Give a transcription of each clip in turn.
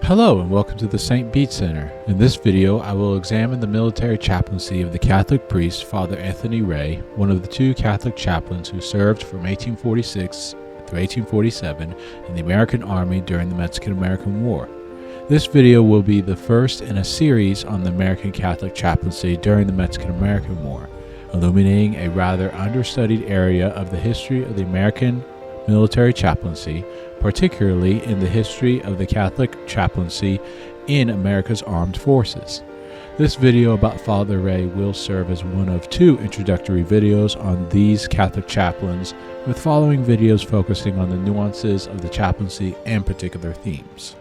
Hello and welcome to the St. Bede Center. In this video, I will examine the military chaplaincy of the Catholic priest Father Anthony Ray, one of the two Catholic chaplains who served from 1846 through 1847 in the American Army during the Mexican-American War. This video will be the first in a series on the American Catholic chaplaincy during the Mexican-American War, illuminating a rather understudied area of the history of the American military chaplaincy, particularly in the history of the Catholic chaplaincy in America's armed forces. This video about Father Ray will serve as one of two introductory videos on these Catholic chaplains, with following videos focusing on the nuances of the chaplaincy and particular themes.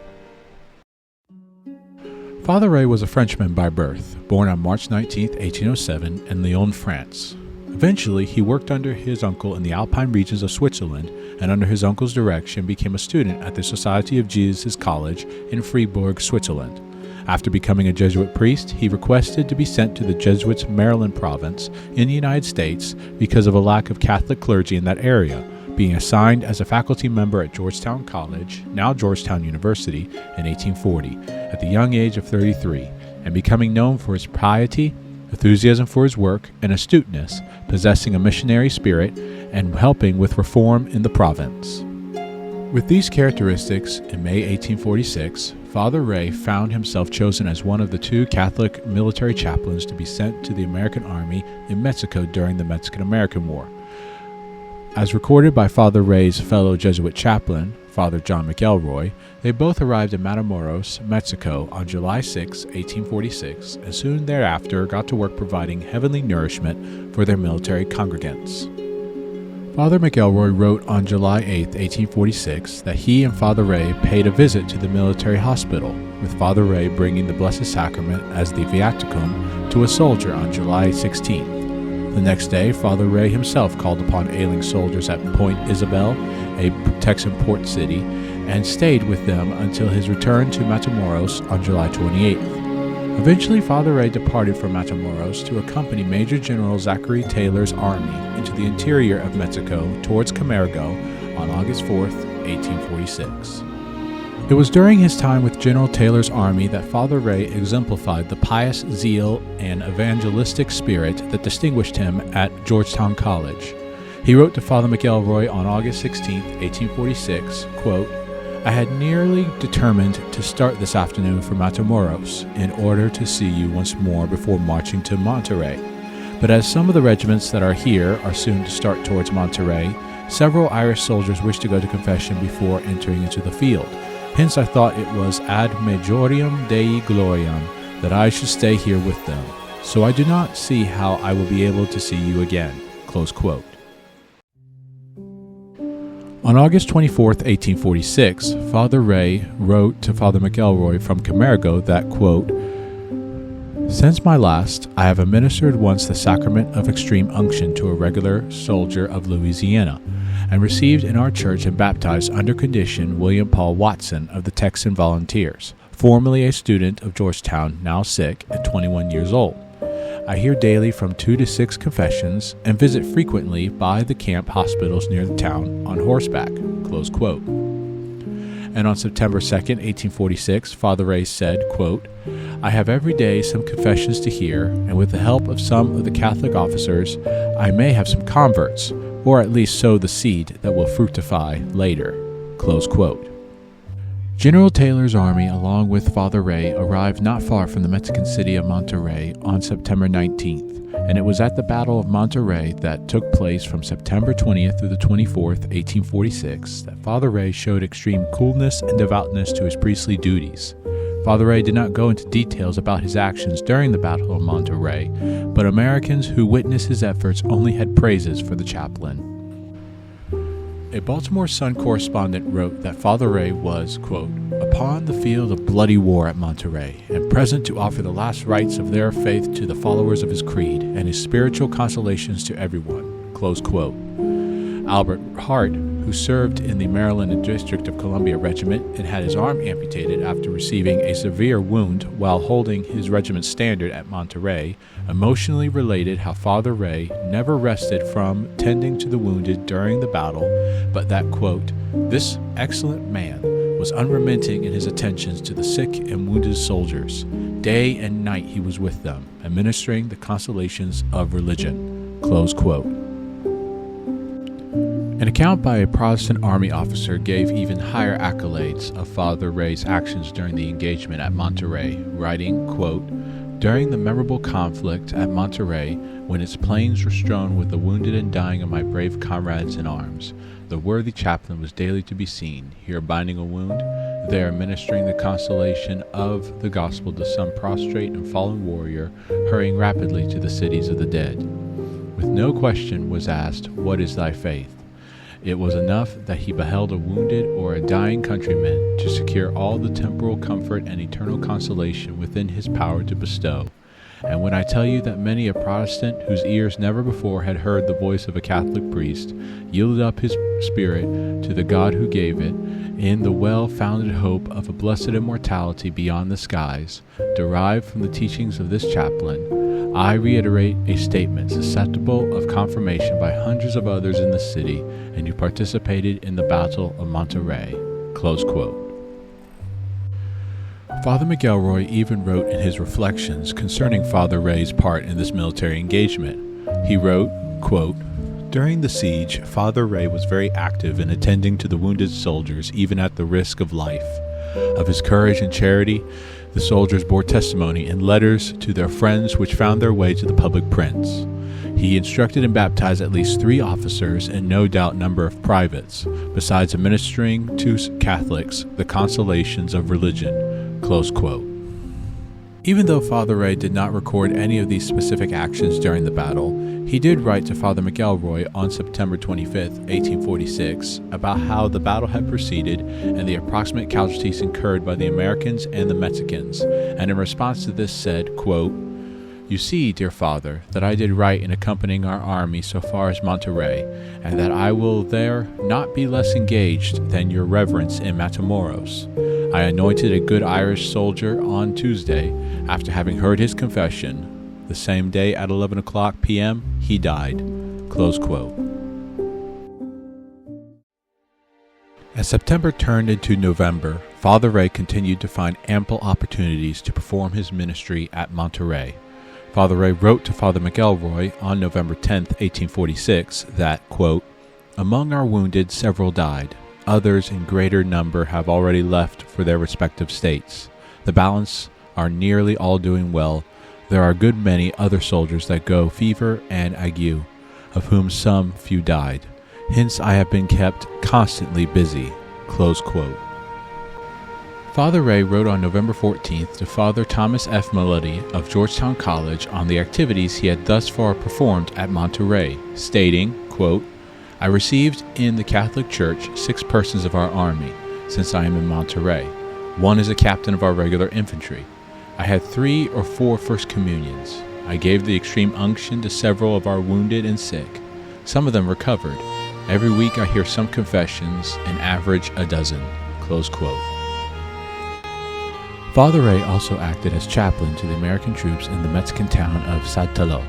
Father Ray was a Frenchman by birth, born on March 19, 1807 in Lyon, France. Eventually, he worked under his uncle in the Alpine regions of Switzerland, and under his uncle's direction became a student at the Society of Jesus College in Fribourg, Switzerland. After becoming a Jesuit priest, he requested to be sent to the Jesuits' Maryland province in the United States because of a lack of Catholic clergy in that area, being assigned as a faculty member at Georgetown College, now Georgetown University, in 1840, at the young age of 33, and becoming known for his piety, enthusiasm for his work, and astuteness, possessing a missionary spirit, and helping with reform in the province. With these characteristics, in May 1846, Father Ray found himself chosen as one of the two Catholic military chaplains to be sent to the American Army in Mexico during the Mexican-American War. As recorded by Father Ray's fellow Jesuit chaplain, Father John McElroy, they both arrived in Matamoros, Mexico on July 6, 1846, and soon thereafter got to work providing heavenly nourishment for their military congregants. Father McElroy wrote on July 8, 1846, that he and Father Ray paid a visit to the military hospital, with Father Ray bringing the Blessed Sacrament as the viaticum to a soldier on July 16. The next day, Father Ray himself called upon ailing soldiers at Point Isabel, a Texan port city, and stayed with them until his return to Matamoros on July 28th. Eventually, Father Ray departed from Matamoros to accompany Major General Zachary Taylor's army into the interior of Mexico towards Camargo on August 4th, 1846. It was during his time with General Taylor's army that Father Ray exemplified the pious zeal and evangelistic spirit that distinguished him at Georgetown College. He wrote to Father McElroy on August 16, 1846, quote, "I had nearly determined to start this afternoon for Matamoros in order to see you once more before marching to Monterrey. But as some of the regiments that are here are soon to start towards Monterrey, several Irish soldiers wish to go to confession before entering into the field. Hence I thought it was ad majorem Dei gloriam that I should stay here with them. So I do not see how I will be able to see you again." Close quote. On August 24, 1846, Father Ray wrote to Father McElroy from Camargo that, quote, "Since my last, I have administered once the sacrament of extreme unction to a regular soldier of Louisiana, and received in our church and baptized under condition William Paul Watson of the Texan Volunteers, formerly a student of Georgetown, now sick and 21 years old. I hear daily from 2 to 6 confessions and visit frequently by the camp hospitals near the town on horseback." Close quote. And on September 2nd, 1846, Father Ray said, quote, "I have every day some confessions to hear, and with the help of some of the Catholic officers, I may have some converts, or at least sow the seed that will fructify later." Close quote. General Taylor's army, along with Father Ray, arrived not far from the Mexican city of Monterrey on September 19th, and it was at the Battle of Monterrey that took place from September 20th through the 24th, 1846, that Father Ray showed extreme coolness and devoutness to his priestly duties. Father Ray did not go into details about his actions during the Battle of Monterrey, but Americans who witnessed his efforts only had praises for the chaplain. A Baltimore Sun correspondent wrote that Father Ray was, quote, "upon the field of bloody war at Monterrey, and present to offer the last rites of their faith to the followers of his creed, and his spiritual consolations to everyone." Close quote. Albert Hart, who served in the Maryland District of Columbia Regiment and had his arm amputated after receiving a severe wound while holding his regiment's standard at Monterrey, emotionally related how Father Ray never rested from tending to the wounded during the battle, but that, quote, "this excellent man was unremitting in his attentions to the sick and wounded soldiers. Day and night he was with them, administering the consolations of religion." Close quote. An account by a Protestant army officer gave even higher accolades of Father Ray's actions during the engagement at Monterrey, writing, quote, "During the memorable conflict at Monterrey, when its plains were strewn with the wounded and dying of my brave comrades in arms, the worthy chaplain was daily to be seen, here binding a wound, there ministering the consolation of the gospel to some prostrate and fallen warrior, hurrying rapidly to the cities of the dead. With no question was asked, 'What is thy faith?' It was enough that he beheld a wounded or a dying countryman to secure all the temporal comfort and eternal consolation within his power to bestow. And when I tell you that many a Protestant whose ears never before had heard the voice of a Catholic priest yielded up his spirit to the God who gave it, in the well-founded hope of a blessed immortality beyond the skies, derived from the teachings of this chaplain, I reiterate a statement susceptible of confirmation by hundreds of others in the city and who participated in the Battle of Monterrey." Close quote. Father McElroy even wrote in his reflections concerning Father Ray's part in this military engagement. He wrote, quote, "During the siege, Father Ray was very active in attending to the wounded soldiers even at the risk of life. Of his courage and charity, the soldiers bore testimony in letters to their friends which found their way to the public prints. He instructed and baptized at least 3 officers and no doubt number of privates, besides administering to Catholics the consolations of religion." Close quote. Even though Father Ray did not record any of these specific actions during the battle, he did write to Father McElroy on September 25, 1846, about how the battle had proceeded and the approximate casualties incurred by the Americans and the Mexicans, and in response to this said, quote, "You see, dear Father, that I did right in accompanying our army so far as Monterrey, and that I will there not be less engaged than your reverence in Matamoros. I anointed a good Irish soldier on Tuesday, after having heard his confession. The same day at 11 o'clock p.m., he died." Close quote. As September turned into November, Father Ray continued to find ample opportunities to perform his ministry at Monterrey. Father Ray wrote to Father McElroy on November 10, 1846, that, quote, "Among our wounded several died. Others in greater number have already left for their respective states. The balance are nearly all doing well. There are a good many other soldiers that go fever and ague, of whom some few died. Hence I have been kept constantly busy." Close quote. Father Ray wrote on November 14th to Father Thomas F. Mulledy of Georgetown College on the activities he had thus far performed at Monterrey, stating, quote, "I received in the Catholic Church 6 persons of our army, since I am in Monterrey. 1 is a captain of our regular infantry. I had 3 or 4 first communions. I gave the extreme unction to several of our wounded and sick. Some of them recovered. Every week I hear some confessions, an average a dozen." Close quote. Father Ray also acted as chaplain to the American troops in the Mexican town of Saltillo,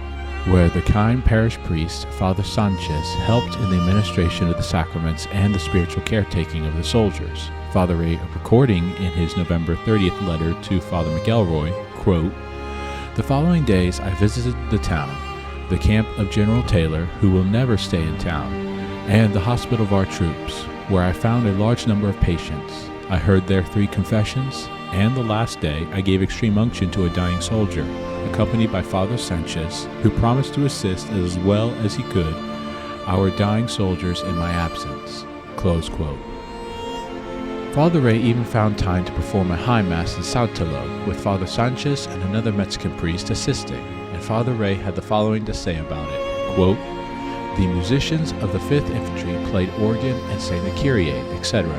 where the kind parish priest, Father Sanchez, helped in the administration of the sacraments and the spiritual caretaking of the soldiers. Father Ray recording in his November 30th letter to Father McElroy, quote, "The following days I visited the town, the camp of General Taylor, who will never stay in town, and the hospital of our troops, where I found a large number of patients. I heard their 3 confessions, and the last day I gave extreme unction to a dying soldier, accompanied by Father Sanchez, who promised to assist as well as he could our dying soldiers in my absence." Close quote. Father Ray even found time to perform a high mass in Saltillo, with Father Sanchez and another Mexican priest assisting, and Father Ray had the following to say about it, quote, "The musicians of the 5th Infantry played organ and sang the Kyrie, etc.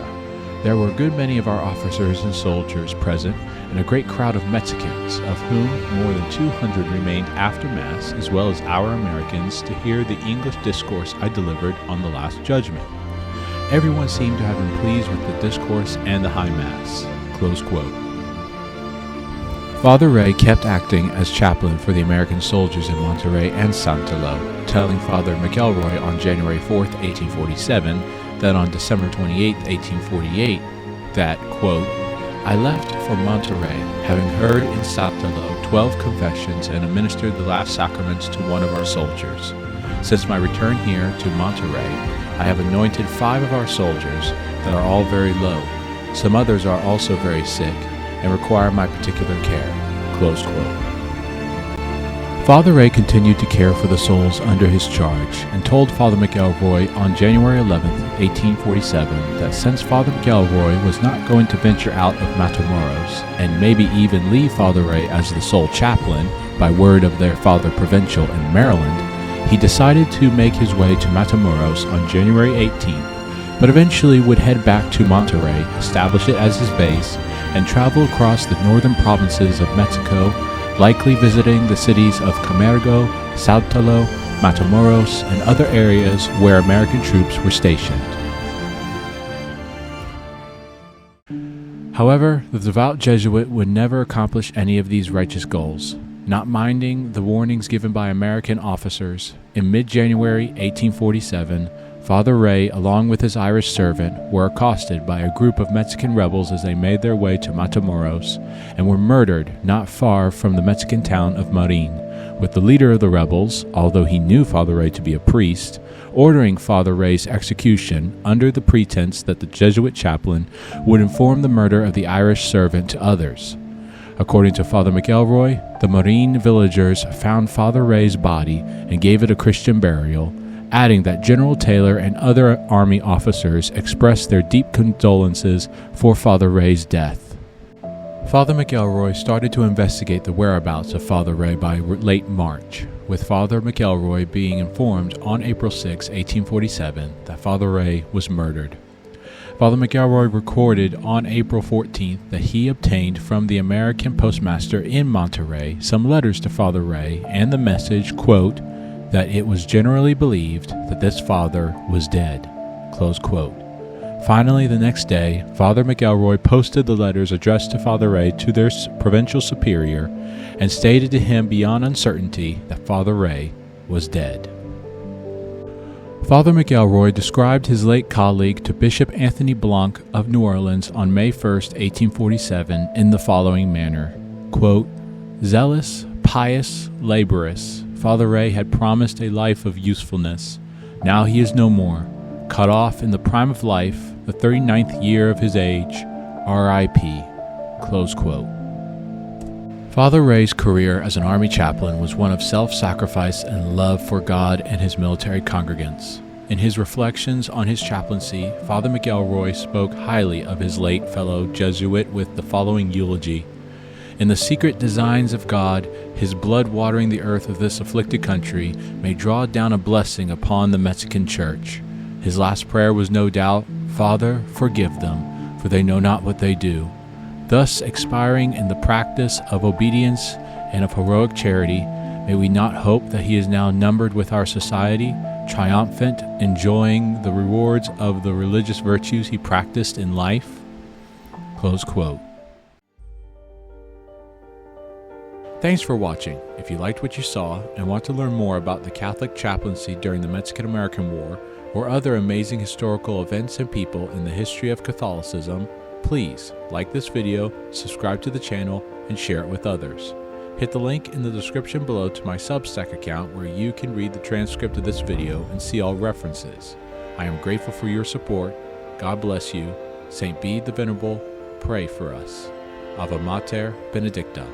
There were a good many of our officers and soldiers present, and a great crowd of Mexicans, of whom more than 200 remained after Mass, as well as our Americans, to hear the English discourse I delivered on the Last Judgment. Everyone seemed to have been pleased with the discourse and the High Mass." Close quote. Father Ray kept acting as chaplain for the American soldiers in Monterrey and Saltillo, telling Father McElroy on January 4, 1847, that on December 28, 1848, that, quote, I left for Monterey, having heard in Saltillo 12 confessions and administered the last sacraments to one of our soldiers. Since my return here to Monterey, I have anointed 5 of our soldiers that are all very low. Some others are also very sick and require my particular care. Close quote. Father Ray continued to care for the souls under his charge and told Father McElroy on January 11, 1847, that since Father McElroy was not going to venture out of Matamoros and maybe even leave Father Ray as the sole chaplain by word of their Father Provincial in Maryland, he decided to make his way to Matamoros on January 18th, but eventually would head back to Monterey, establish it as his base, and travel across the northern provinces of Mexico, likely visiting the cities of Camargo, Saltillo, Matamoros, and other areas where American troops were stationed. However, the devout Jesuit would never accomplish any of these righteous goals. Not minding the warnings given by American officers, in mid-January 1847, Father Ray, along with his Irish servant, were accosted by a group of Mexican rebels as they made their way to Matamoros and were murdered not far from the Mexican town of Marin, with the leader of the rebels, although he knew Father Ray to be a priest, ordering Father Ray's execution under the pretense that the Jesuit chaplain would inform the murder of the Irish servant to others. According to Father McElroy, the Marin villagers found Father Ray's body and gave it a Christian burial, adding that General Taylor and other Army officers expressed their deep condolences for Father Ray's death. Father McElroy started to investigate the whereabouts of Father Ray by late March, with Father McElroy being informed on April 6, 1847, that Father Ray was murdered. Father McElroy recorded on April 14th that he obtained from the American postmaster in Monterey some letters to Father Ray and the message, quote, that it was generally believed that this father was dead, close quote. Finally, the next day, Father McElroy posted the letters addressed to Father Ray to their provincial superior and stated to him beyond uncertainty that Father Ray was dead. Father McElroy described his late colleague to Bishop Anthony Blanc of New Orleans on May 1, 1847, in the following manner, quote, zealous, pious, laborious, Father Ray had promised a life of usefulness. Now he is no more, cut off in the prime of life, the 39th year of his age, R.I.P. Close quote. Father Ray's career as an Army chaplain was one of self-sacrifice and love for God and his military congregants. In his reflections on his chaplaincy, Father McElroy spoke highly of his late fellow Jesuit with the following eulogy. In the secret designs of God, his blood watering the earth of this afflicted country may draw down a blessing upon the Mexican church. His last prayer was no doubt, Father, forgive them, for they know not what they do. Thus, expiring in the practice of obedience and of heroic charity, may we not hope that he is now numbered with our society, triumphant, enjoying the rewards of the religious virtues he practiced in life? Close quote. Thanks for watching. If you liked what you saw and want to learn more about the Catholic chaplaincy during the Mexican-American War or other amazing historical events and people in the history of Catholicism, please like this video, subscribe to the channel, and share it with others. Hit the link in the description below to my Substack account where you can read the transcript of this video and see all references. I am grateful for your support. God bless you. St. Bede the Venerable, pray for us. Ave Mater Benedicta.